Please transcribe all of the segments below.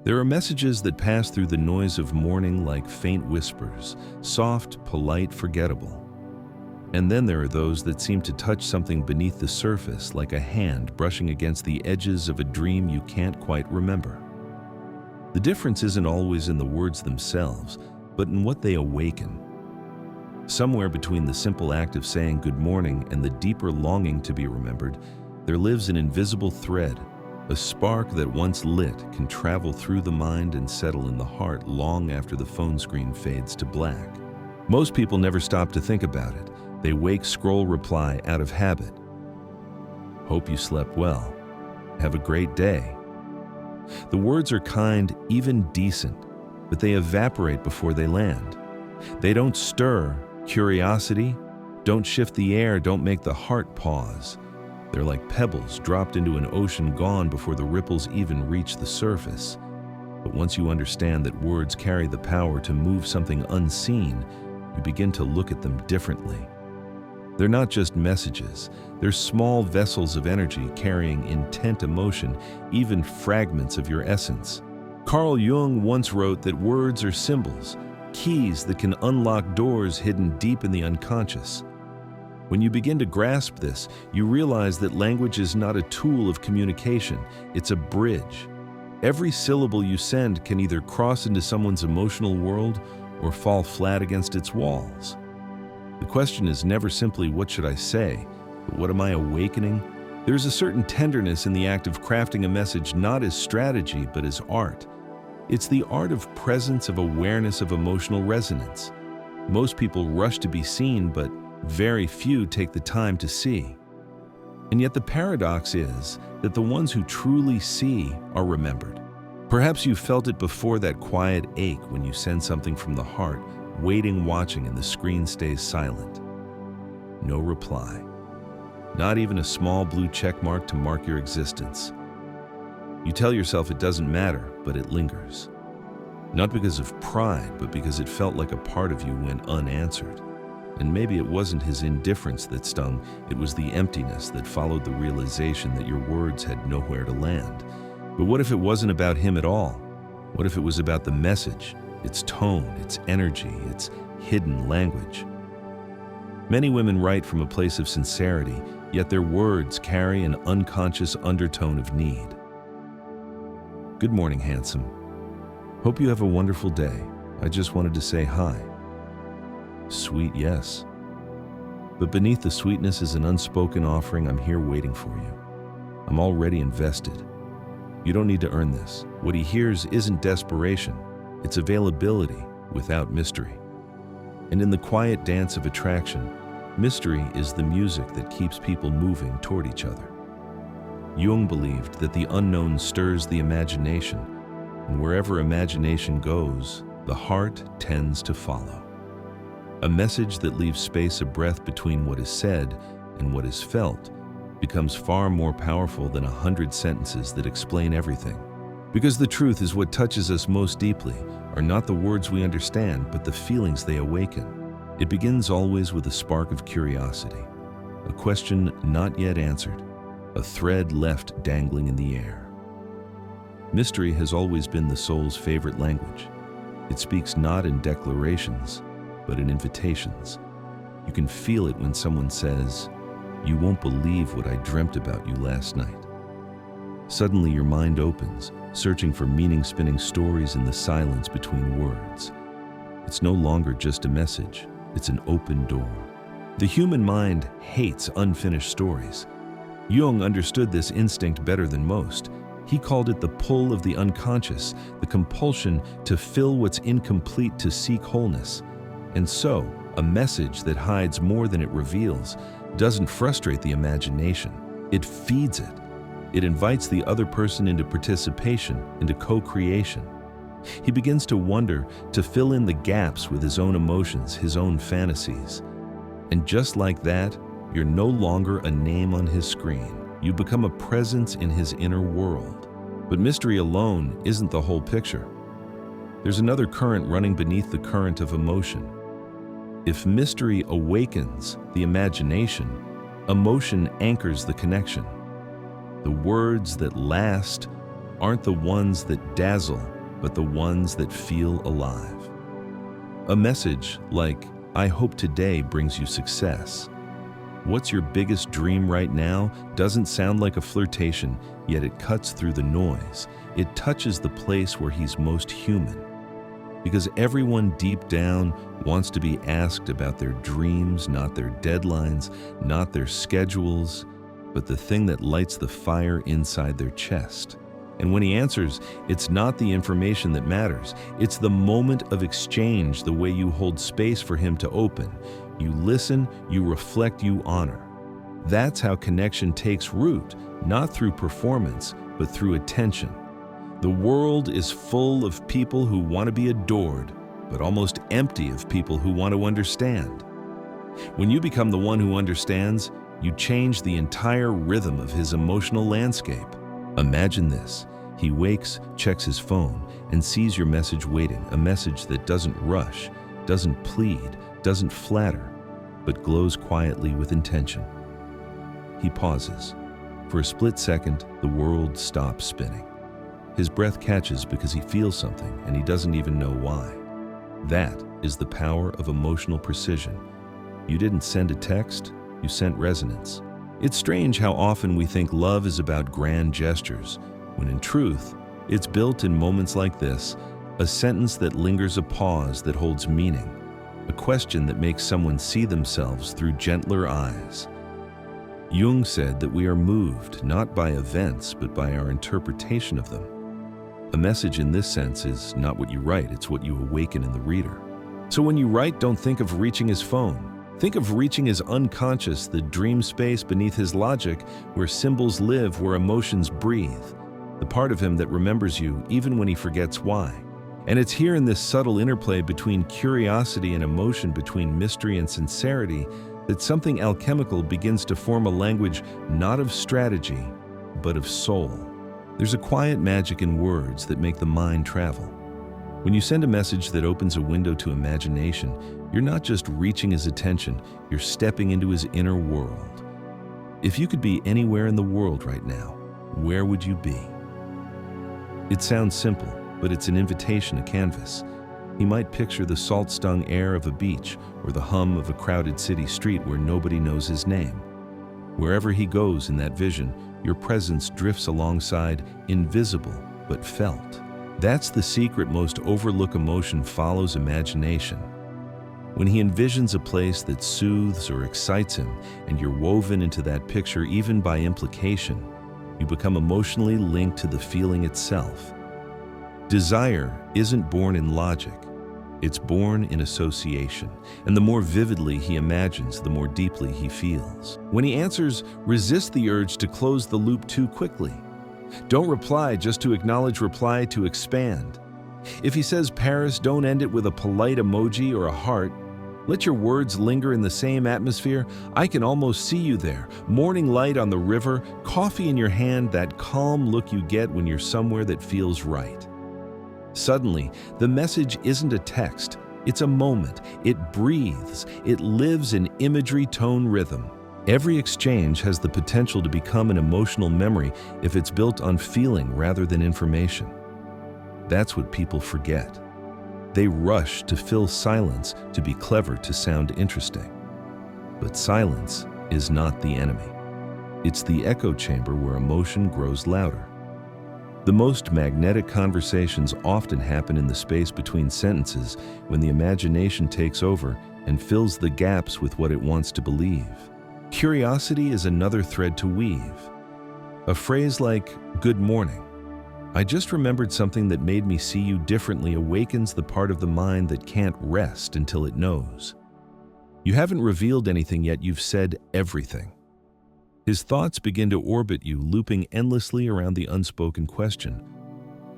There are messages that pass through the noise of morning like faint whispers, soft, polite, forgettable. And then there are those that seem to touch something beneath the surface, like a hand brushing against the edges of a dream you can't quite remember. The difference isn't always in the words themselves, but in what they awaken. Somewhere between the simple act of saying good morning and the deeper longing to be remembered, there lives an invisible thread, a spark that once lit can travel through the mind and settle in the heart long after the phone screen fades to black. Most people never stop to think about it. They wake, scroll, reply out of habit. Hope you slept well. Have a great day. The words are kind, even decent, but they evaporate before they land. They don't stir curiosity, don't shift the air, don't make the heart pause. They're like pebbles dropped into an ocean, gone before the ripples even reach the surface. But once you understand that words carry the power to move something unseen, you begin to look at them differently. They're not just messages, they're small vessels of energy carrying intent, emotion, even fragments of your essence. Carl Jung once wrote that words are symbols, keys that can unlock doors hidden deep in the unconscious. When you begin to grasp this, you realize that language is not a tool of communication, it's a bridge. Every syllable you send can either cross into someone's emotional world or fall flat against its walls. The question is never simply, what should I say? But what am I awakening? There's a certain tenderness in the act of crafting a message, not as strategy, but as art. It's the art of presence, of awareness, of emotional resonance. Most people rush to be seen, but very few take the time to see. And yet the paradox is that the ones who truly see are remembered. Perhaps you felt it before, that quiet ache when you send something from the heart, waiting, watching, and the screen stays silent. No reply. Not even a small blue check mark to mark your existence. You tell yourself it doesn't matter, but it lingers. Not because of pride, but because it felt like a part of you went unanswered. And maybe it wasn't his indifference that stung, it was the emptiness that followed the realization that your words had nowhere to land. But what if it wasn't about him at all? What if it was about the message, its tone, its energy, its hidden language? Many women write from a place of sincerity, yet their words carry an unconscious undertone of need. Good morning, handsome. Hope you have a wonderful day. I just wanted to say hi. Sweet, yes. But beneath the sweetness is an unspoken offering. I'm here waiting for you. I'm already invested. You don't need to earn this. What he hears isn't desperation. It's availability without mystery. And in the quiet dance of attraction, mystery is the music that keeps people moving toward each other. Jung believed that the unknown stirs the imagination, and wherever imagination goes, the heart tends to follow. A message that leaves space, a breath between what is said and what is felt, becomes far more powerful than 100 sentences that explain everything. Because the truth is, what touches us most deeply are not the words we understand, but the feelings they awaken. It begins always with a spark of curiosity, a question not yet answered, a thread left dangling in the air. Mystery has always been the soul's favorite language. It speaks not in declarations, but in invitations. You can feel it when someone says, "You won't believe what I dreamt about you last night." Suddenly your mind opens, searching for meaning, spinning stories in the silence between words. It's no longer just a message, it's an open door. The human mind hates unfinished stories. Jung understood this instinct better than most. He called it the pull of the unconscious, the compulsion to fill what's incomplete, to seek wholeness. And so, a message that hides more than it reveals doesn't frustrate the imagination. It feeds it. It invites the other person into participation, into co-creation. He begins to wonder, to fill in the gaps with his own emotions, his own fantasies. And just like that, you're no longer a name on his screen. You become a presence in his inner world. But mystery alone isn't the whole picture. There's another current running beneath the current of emotion. If mystery awakens the imagination, emotion anchors the connection. The words that last aren't the ones that dazzle, but the ones that feel alive. A message like, "I hope today brings you success." "What's your biggest dream right now?" doesn't sound like a flirtation, yet it cuts through the noise. It touches the place where he's most human. Because everyone deep down wants to be asked about their dreams, not their deadlines, not their schedules, but the thing that lights the fire inside their chest. And when he answers, it's not the information that matters. It's the moment of exchange, the way you hold space for him to open. You listen, you reflect, you honor. That's how connection takes root, not through performance, but through attention. The world is full of people who want to be adored, but almost empty of people who want to understand. When you become the one who understands, you change the entire rhythm of his emotional landscape. Imagine this. He wakes, checks his phone, and sees your message waiting, a message that doesn't rush, doesn't plead, doesn't flatter, but glows quietly with intention. He pauses. For a split second, the world stops spinning. His breath catches because he feels something, and he doesn't even know why. That is the power of emotional precision. You didn't send a text, you sent resonance. It's strange how often we think love is about grand gestures, when in truth, it's built in moments like this, a sentence that lingers, a pause that holds meaning, a question that makes someone see themselves through gentler eyes. Jung said that we are moved not by events, but by our interpretation of them. A message in this sense is not what you write, it's what you awaken in the reader. So when you write, don't think of reaching his phone. Think of reaching his unconscious, the dream space beneath his logic, where symbols live, where emotions breathe, the part of him that remembers you even when he forgets why. And it's here in this subtle interplay between curiosity and emotion, between mystery and sincerity, that something alchemical begins to form a language not of strategy, but of soul. There's a quiet magic in words that make the mind travel. When you send a message that opens a window to imagination, you're not just reaching his attention, you're stepping into his inner world. If you could be anywhere in the world right now, where would you be? It sounds simple, but it's an invitation, a canvas. He might picture the salt-stung air of a beach or the hum of a crowded city street where nobody knows his name. Wherever he goes in that vision, your presence drifts alongside, invisible but felt. That's the secret. Most overlooked emotion follows imagination. When he envisions a place that soothes or excites him, and you're woven into that picture even by implication, you become emotionally linked to the feeling itself. Desire isn't born in logic. It's born in association, and the more vividly he imagines, the more deeply he feels. When he answers, resist the urge to close the loop too quickly. Don't reply just to acknowledge, reply to expand. If he says Paris, don't end it with a polite emoji or a heart. Let your words linger in the same atmosphere. I can almost see you there. Morning light on the river, coffee in your hand, that calm look you get when you're somewhere that feels right. Suddenly, the message isn't a text, it's a moment. It breathes, it lives in imagery, tone, rhythm. Every exchange has the potential to become an emotional memory if it's built on feeling rather than information. That's what people forget. They rush to fill silence, to be clever, to sound interesting. But silence is not the enemy. It's the echo chamber where emotion grows louder. The most magnetic conversations often happen in the space between sentences, when the imagination takes over and fills the gaps with what it wants to believe. Curiosity is another thread to weave. A phrase like, "Good morning. I just remembered something that made me see you differently," awakens the part of the mind that can't rest until it knows. You haven't revealed anything yet, you've said everything. His thoughts begin to orbit you, looping endlessly around the unspoken question.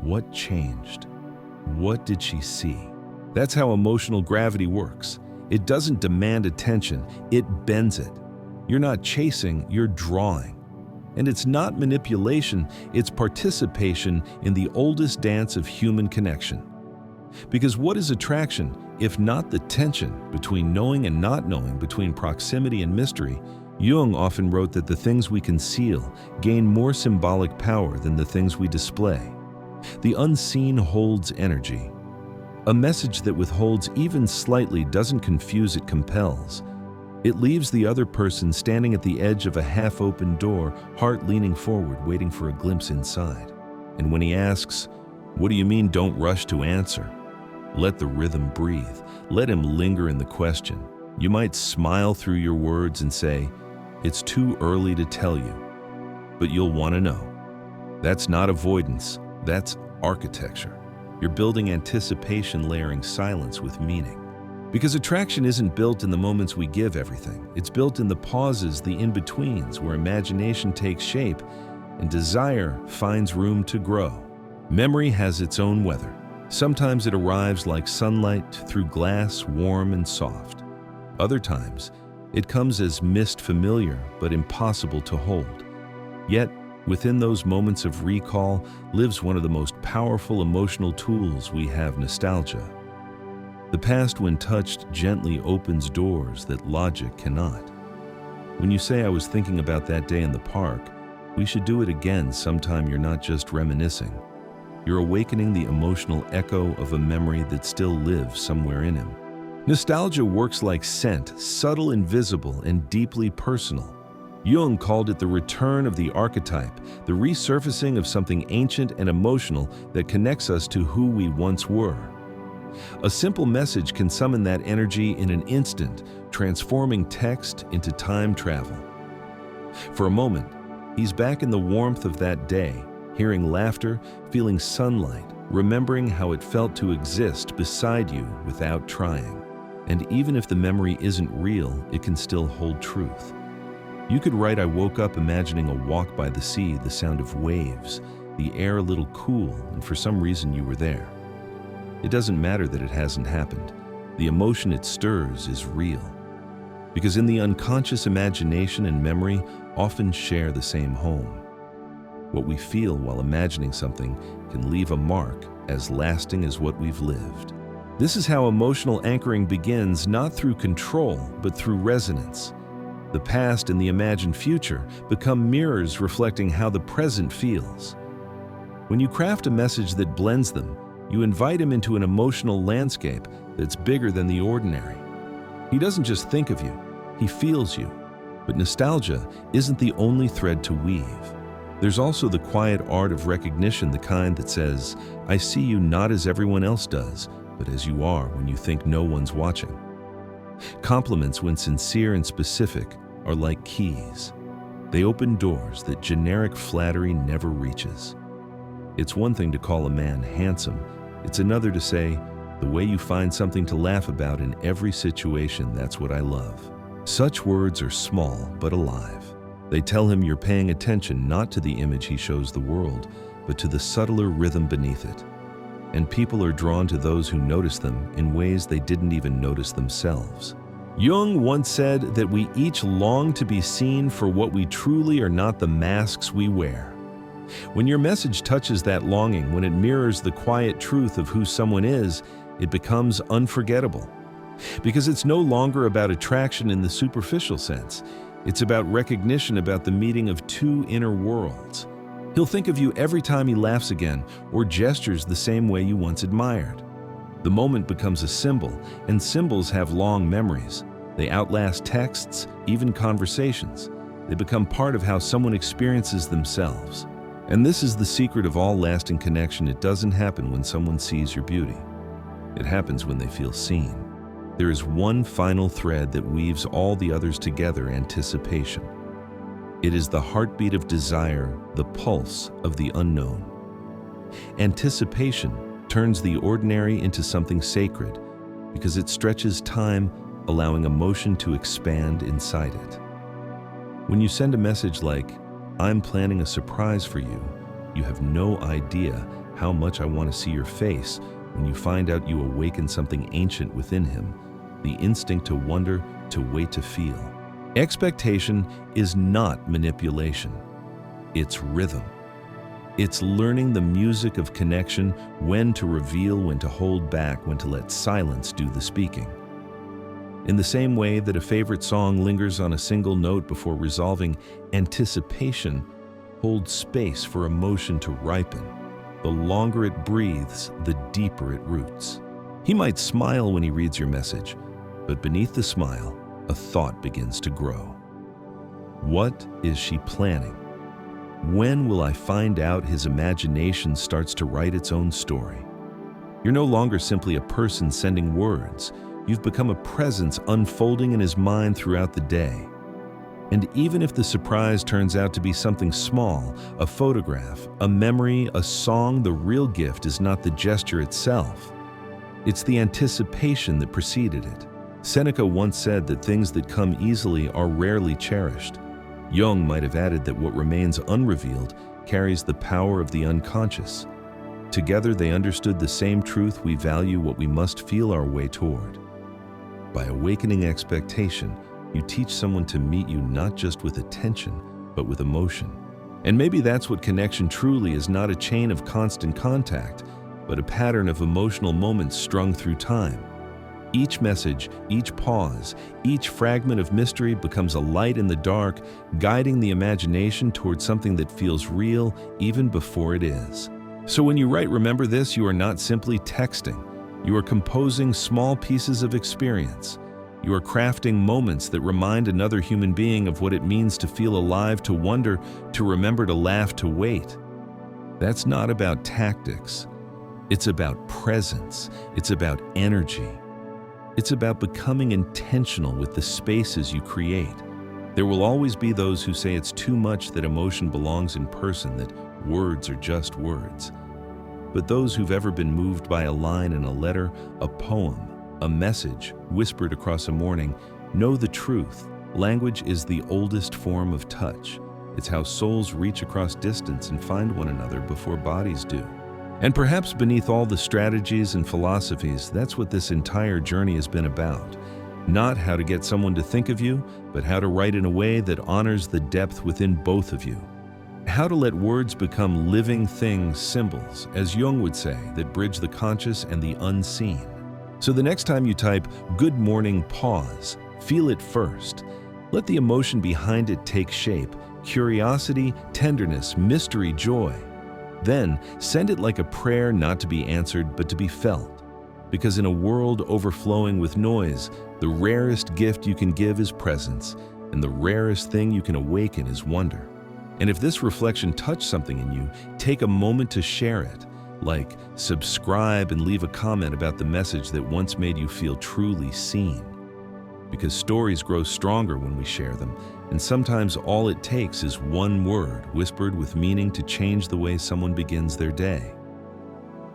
What changed? What did she see? That's how emotional gravity works. It doesn't demand attention, it bends it. You're not chasing, you're drawing. And it's not manipulation, it's participation in the oldest dance of human connection. Because what is attraction, if not the tension between knowing and not knowing, between proximity and mystery? Jung often wrote that the things we conceal gain more symbolic power than the things we display. The unseen holds energy. A message that withholds even slightly doesn't confuse, it compels. It leaves the other person standing at the edge of a half-open door, heart leaning forward, waiting for a glimpse inside. And when he asks, "What do you mean?" don't rush to answer. Let the rhythm breathe. Let him linger in the question. You might smile through your words and say, "It's too early to tell you," but you'll want to know. That's not avoidance, that's architecture. You're building anticipation, layering silence with meaning. Because attraction isn't built in the moments we give everything. It's built in the pauses, the in-betweens, where imagination takes shape and desire finds room to grow. Memory has its own weather. Sometimes it arrives like sunlight through glass, warm and soft. Other times, it comes as mist, familiar but impossible to hold. Yet, within those moments of recall lives one of the most powerful emotional tools we have: nostalgia. The past, when touched, gently opens doors that logic cannot. When you say, "I was thinking about that day in the park," we should do it again sometime. You're not just reminiscing. You're awakening the emotional echo of a memory that still lives somewhere in him. Nostalgia works like scent, subtle, invisible, and deeply personal. Jung called it the return of the archetype, the resurfacing of something ancient and emotional that connects us to who we once were. A simple message can summon that energy in an instant, transforming text into time travel. For a moment, he's back in the warmth of that day, hearing laughter, feeling sunlight, remembering how it felt to exist beside you without trying. And even if the memory isn't real, it can still hold truth. You could write, "I woke up imagining a walk by the sea, the sound of waves, the air a little cool, and for some reason you were there." It doesn't matter that it hasn't happened. The emotion it stirs is real. Because in the unconscious, imagination and memory often share the same home. What we feel while imagining something can leave a mark as lasting as what we've lived. This is how emotional anchoring begins, not through control, but through resonance. The past and the imagined future become mirrors reflecting how the present feels. When you craft a message that blends them, you invite him into an emotional landscape that's bigger than the ordinary. He doesn't just think of you, he feels you. But nostalgia isn't the only thread to weave. There's also the quiet art of recognition, the kind that says, "I see you not as everyone else does, but as you are when you think no one's watching." Compliments, when sincere and specific, are like keys. They open doors that generic flattery never reaches. It's one thing to call a man handsome. It's another to say, "The way you find something to laugh about in every situation, that's what I love." Such words are small but alive. They tell him you're paying attention not to the image he shows the world, but to the subtler rhythm beneath it. And people are drawn to those who notice them in ways they didn't even notice themselves. Jung once said that we each long to be seen for what we truly are, not the masks we wear. When your message touches that longing, when it mirrors the quiet truth of who someone is, it becomes unforgettable. Because it's no longer about attraction in the superficial sense. It's about recognition, about the meeting of two inner worlds. He'll think of you every time he laughs again, or gestures the same way you once admired. The moment becomes a symbol, and symbols have long memories. They outlast texts, even conversations. They become part of how someone experiences themselves. And this is the secret of all lasting connection. It doesn't happen when someone sees your beauty. It happens when they feel seen. There is one final thread that weaves all the others together: anticipation. It is the heartbeat of desire, the pulse of the unknown. Anticipation turns the ordinary into something sacred because it stretches time, allowing emotion to expand inside it. When you send a message like, "I'm planning a surprise for you," you have no idea how much I want to see your face when you find out you awaken something ancient within him, the instinct to wonder, to wait, to feel. Expectation is not manipulation. It's rhythm. It's learning the music of connection, when to reveal, when to hold back, when to let silence do the speaking. In the same way that a favorite song lingers on a single note before resolving, anticipation holds space for emotion to ripen. The longer it breathes, the deeper it roots. He might smile when he reads your message, but beneath the smile, a thought begins to grow. What is she planning? When will I find out his imagination starts to write its own story? You're no longer simply a person sending words. You've become a presence unfolding in his mind throughout the day. And even if the surprise turns out to be something small, a photograph, a memory, a song, the real gift is not the gesture itself. It's the anticipation that preceded it. Seneca once said that things that come easily are rarely cherished. Jung might have added that what remains unrevealed carries the power of the unconscious. Together they understood the same truth: we value what we must feel our way toward. By awakening expectation, you teach someone to meet you not just with attention, but with emotion. And maybe that's what connection truly is: not a chain of constant contact, but a pattern of emotional moments strung through time. Each message, each pause, each fragment of mystery becomes a light in the dark, guiding the imagination towards something that feels real even before it is. So when you write, remember this: you are not simply texting. You are composing small pieces of experience. You are crafting moments that remind another human being of what it means to feel alive, to wonder, to remember, to laugh, to wait. That's not about tactics. It's about presence. It's about energy. It's about becoming intentional with the spaces you create. There will always be those who say it's too much, that emotion belongs in person, that words are just words. But those who've ever been moved by a line in a letter, a poem, a message whispered across a morning, know the truth. Language is the oldest form of touch. It's how souls reach across distance and find one another before bodies do. And perhaps beneath all the strategies and philosophies, that's what this entire journey has been about. Not how to get someone to think of you, but how to write in a way that honors the depth within both of you. How to let words become living things, symbols, as Jung would say, that bridge the conscious and the unseen. So the next time you type, "Good morning," pause. Feel it first. Let the emotion behind it take shape: curiosity, tenderness, mystery, joy. Then send it like a prayer, not to be answered, but to be felt. Because in a world overflowing with noise, the rarest gift you can give is presence, and the rarest thing you can awaken is wonder. And if this reflection touched something in you, take a moment to share it. Like, subscribe and leave a comment about the message that once made you feel truly seen. Because stories grow stronger when we share them, and sometimes all it takes is one word whispered with meaning to change the way someone begins their day.